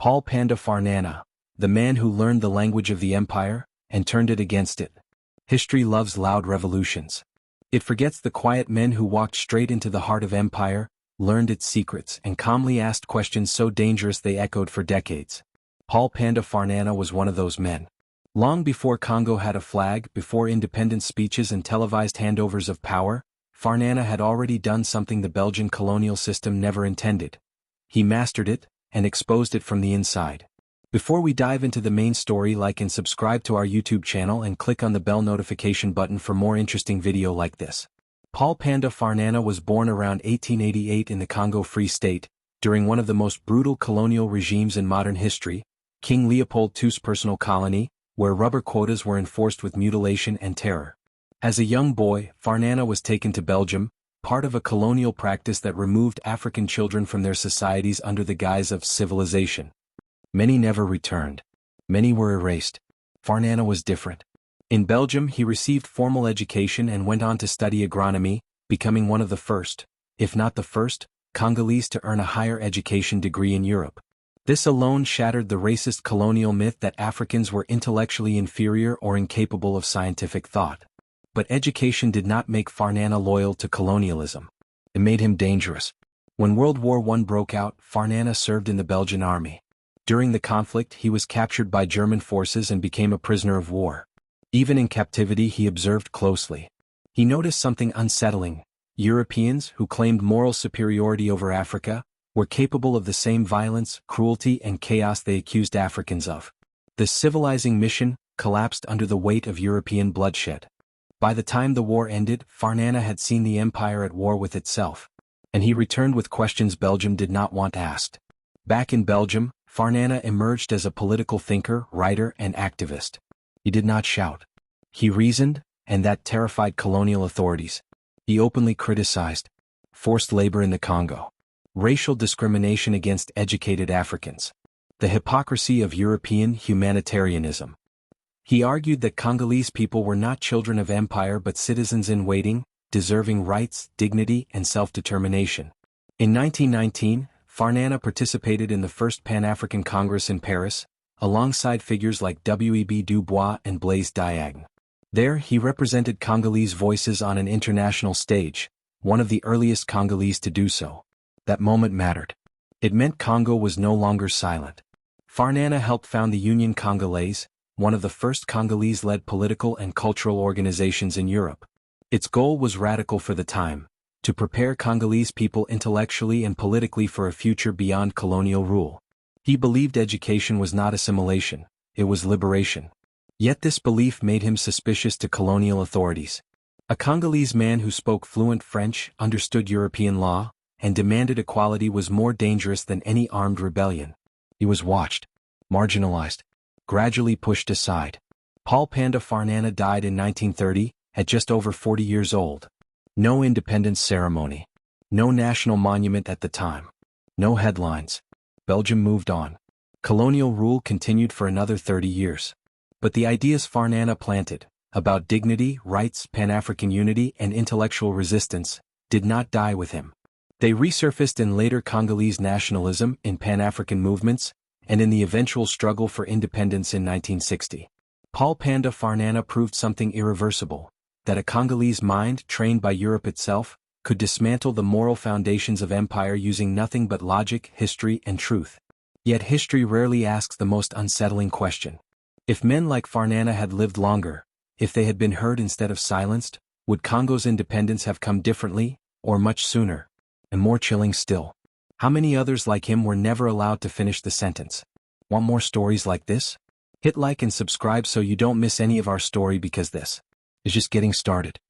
Panda Farnana, the man who learned the language of the empire, and turned it against it. History loves loud revolutions. It forgets the quiet men who walked straight into the heart of empire, learned its secrets, and calmly asked questions so dangerous they echoed for decades. Panda Farnana was one of those men. Long before Congo had a flag, before independence speeches and televised handovers of power, Farnana had already done something the Belgian colonial system never intended. He mastered it, and exposed it from the inside. Before we dive into the main story, like and subscribe to our YouTube channel and click on the bell notification button for more interesting video like this. Panda Farnana was born around 1888 in the Congo Free State, during one of the most brutal colonial regimes in modern history, King Leopold II's personal colony, where rubber quotas were enforced with mutilation and terror. As a young boy, Farnana was taken to Belgium, part of a colonial practice that removed African children from their societies under the guise of civilization. Many never returned. Many were erased. Farnana was different. In Belgium, he received formal education and went on to study agronomy, becoming one of the first, if not the first, Congolese to earn a higher education degree in Europe. This alone shattered the racist colonial myth that Africans were intellectually inferior or incapable of scientific thought. But education did not make Farnana loyal to colonialism. It made him dangerous. When World War I broke out, Farnana served in the Belgian army. During the conflict, he was captured by German forces and became a prisoner of war. Even in captivity, he observed closely. He noticed something unsettling. Europeans, who claimed moral superiority over Africa, were capable of the same violence, cruelty, and chaos they accused Africans of. The civilizing mission collapsed under the weight of European bloodshed. By the time the war ended, Farnana had seen the empire at war with itself. And he returned with questions Belgium did not want asked. Back in Belgium, Farnana emerged as a political thinker, writer, and activist. He did not shout. He reasoned, and that terrified colonial authorities. He openly criticized forced labor in the Congo, racial discrimination against educated Africans, the hypocrisy of European humanitarianism. He argued that Congolese people were not children of empire but citizens in waiting, deserving rights, dignity, and self-determination. In 1919, Farnana participated in the first Pan-African Congress in Paris, alongside figures like W.E.B. Du Bois and Blaise Diagne. There, he represented Congolese voices on an international stage, one of the earliest Congolese to do so. That moment mattered. It meant Congo was no longer silent. Farnana helped found the Union Congolese, one of the first Congolese-led political and cultural organizations in Europe. Its goal was radical for the time, to prepare Congolese people intellectually and politically for a future beyond colonial rule. He believed education was not assimilation, it was liberation. Yet this belief made him suspicious to colonial authorities. A Congolese man who spoke fluent French, understood European law, and demanded equality was more dangerous than any armed rebellion. He was watched, marginalized, gradually pushed aside. Panda Farnana died in 1930, at just over 40 years old. No independence ceremony. No national monument at the time. No headlines. Belgium moved on. Colonial rule continued for another 30 years. But the ideas Farnana planted, about dignity, rights, Pan-African unity, and intellectual resistance, did not die with him. They resurfaced in later Congolese nationalism, in Pan-African movements, and in the eventual struggle for independence in 1960. Panda Farnana proved something irreversible, that a Congolese mind, trained by Europe itself, could dismantle the moral foundations of empire using nothing but logic, history, and truth. Yet history rarely asks the most unsettling question. If men like Farnana had lived longer, if they had been heard instead of silenced, would Congo's independence have come differently, or much sooner? And more chilling still, how many others like him were never allowed to finish the sentence? Want more stories like this? Hit like and subscribe so you don't miss any of our story, because this is just getting started.